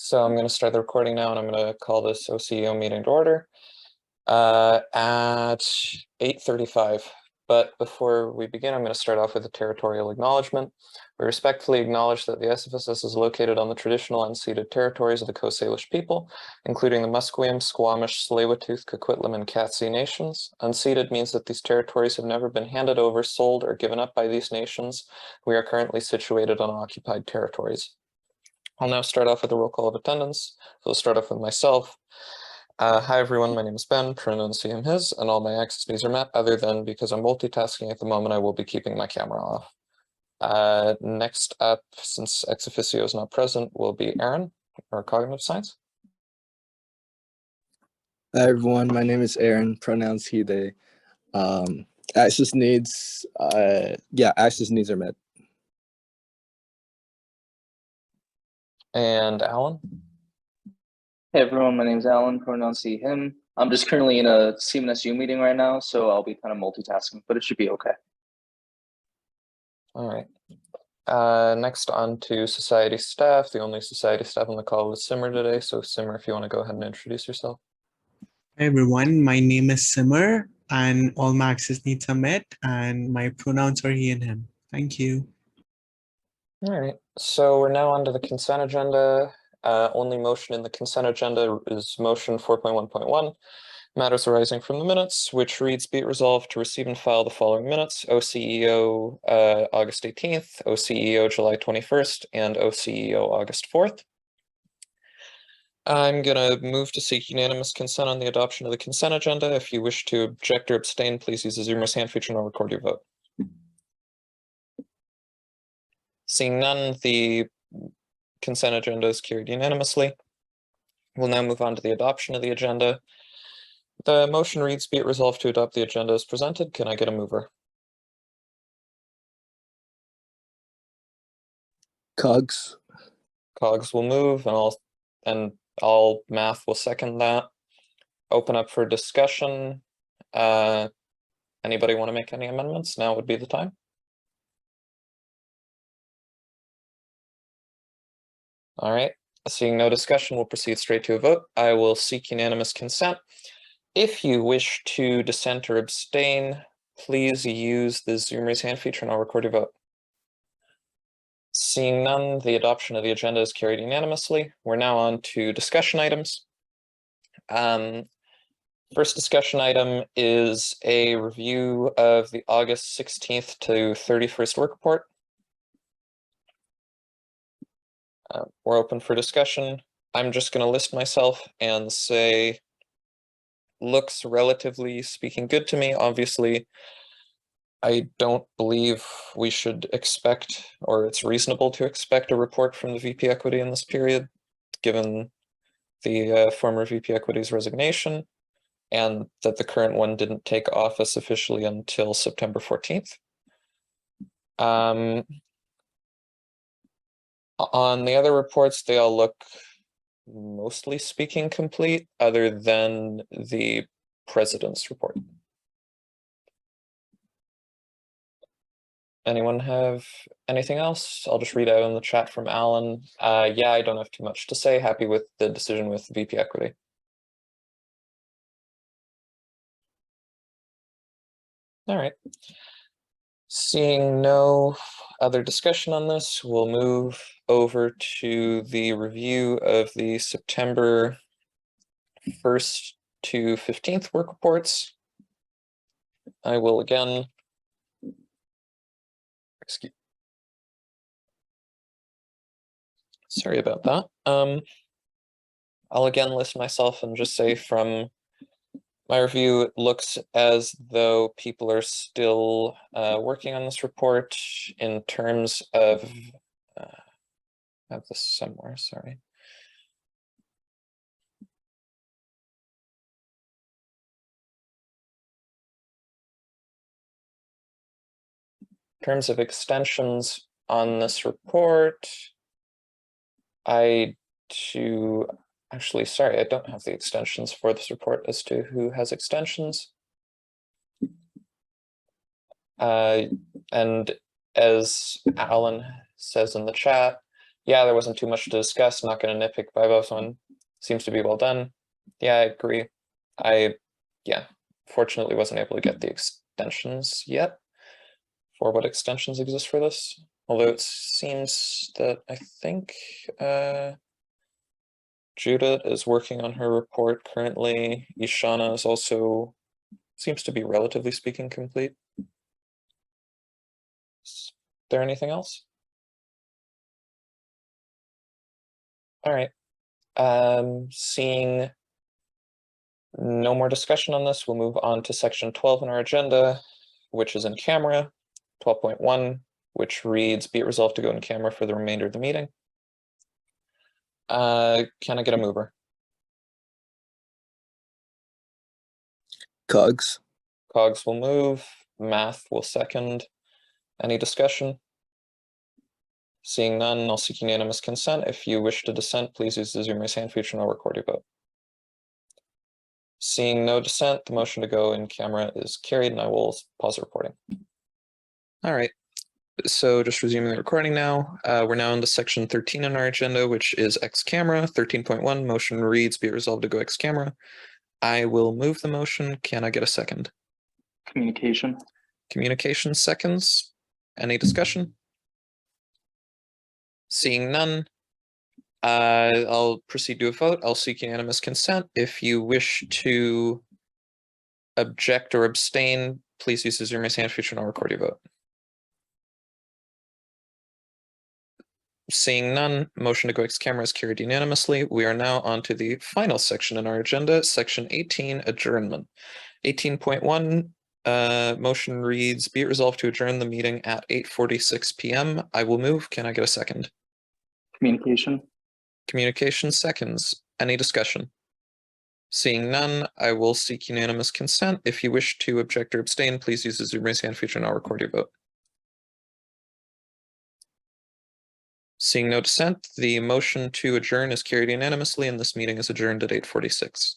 So I'm going to start the recording now, and I'm going to call this OCEO meeting to order at 8:35. But before we begin, I'm going to start off with a territorial acknowledgement. We respectfully acknowledge that the SFSS is located on the traditional unceded territories of the Coast Salish people, including the Musqueam, Squamish, Tsleil-Waututh, Coquitlam, and Katzie nations. Unceded means that these territories have never been handed over, sold, or given up by these nations. We are currently situated on occupied territories. I'll now start off with a roll call of attendance. So we'll start off with myself. Hi everyone, my name is Ben, pronouns he, him, his, and all my access needs are met, other than because I'm multitasking at the moment, I will be keeping my camera off. Next up, since ex officio is not present, will be Aaron, or cognitive science. Hi everyone, my name is Aaron, pronouns he, they. Access needs, access needs are met. And Alan. Hey everyone, my name is Alan, pronouns he, him. I'm just currently in a CMSU meeting right now, so I'll be kind of multitasking, but it should be okay. All right. Next on to society staff. The only society staff on the call is Simmer today. So Simmer, if you want to go ahead and introduce yourself. Hi everyone, my name is Simmer and all my access needs are met and my pronouns are he and him. Thank you. All right, so we're now on to the consent agenda. Only motion in the consent agenda is motion 4.1.1, matters arising from the minutes, which reads, be it resolved to receive and file the following minutes: OCEO August 18th, OCEO July 21st, and OCEO August 4th. I'm going to move to seek unanimous consent on the adoption of the consent agenda. If you wish to object or abstain, please use the Zoom raise hand feature and I'll record your vote. Seeing none, the consent agenda is carried unanimously. We'll now move on to the adoption of the agenda. The motion reads, be it resolved to adopt the agenda as presented. Can I get a mover? Cogs. Cogs will move, and all math will second that. Open up for discussion. Anybody want to make any amendments? Now would be the time. All right, seeing no discussion, we'll proceed straight to a vote. I will seek unanimous consent. If you wish to dissent or abstain, please use the Zoom raise hand feature and I'll record your vote. Seeing none, the adoption of the agenda is carried unanimously. We're now on to discussion items. First discussion item is a review of the August 16th to 31st work report. We're open for discussion. I'm just going to list myself and say, looks relatively speaking good to me. Obviously, I don't believe we should expect, or it's reasonable to expect, a report from the VP Equity in this period, given the former VP Equity's resignation, and that the current one didn't take office officially until September 14th. On the other reports, they all look, mostly speaking, complete, other than the president's report. Anyone have anything else? I'll just read out in the chat from Alan. Yeah, I don't have too much to say. Happy with the decision with VP Equity. All right. Seeing no other discussion on this, we'll move over to the review of the September 1st to 15th work reports. I will again, sorry about that. I'll again list myself and just say from my review, it looks as though people are still working on this report in terms of, I have this somewhere, sorry. In terms of extensions on this report, actually, sorry, I don't have the extensions for this report as to who has extensions. And as Alan says in the chat, Yeah, there wasn't too much to discuss. Not going to nitpick by both one. Seems to be well done. Yeah, I agree. Yeah, fortunately wasn't able to get the extensions yet for what extensions exist for this. Although it seems that I think Judith is working on her report currently. Ishana is also seems to be relatively speaking complete. Is there anything else? All right. Seeing no more discussion on this, we'll move on to section 12 in our agenda, which is in camera, 12.1, which reads, be it resolved to go in camera for the remainder of the meeting. Can I get a mover? Cogs. Cogs will move, Math will second. Any discussion? Seeing none, I'll seek unanimous consent. If you wish to dissent, please use the Zoom raise hand feature and I'll record your vote. Seeing no dissent, the motion to go in camera is carried and I will pause the recording. All right, so just resuming the recording now. We're now into section 13 on our agenda, which is X camera. 13.1, motion reads, be it resolved to go X camera. I will move the motion. Can I get a second? Communication. Communication seconds. Any discussion? Seeing none, I'll proceed to a vote. I'll seek unanimous consent. If you wish to object or abstain, please use the Zoom raise hand feature and I'll record your vote. Seeing none, motion to go X camera is carried unanimously. We are now on to the final section in our agenda, section 18, adjournment. 18.1, motion reads, be it resolved to adjourn the meeting at 8:46 p.m. I will move. Can I get a second? Communication. Communication seconds. Any discussion? Seeing none, I will seek unanimous consent. If you wish to object or abstain, please use the Zoom raise hand feature and I'll record your vote. Seeing no dissent, the motion to adjourn is carried unanimously and this meeting is adjourned at 8:46.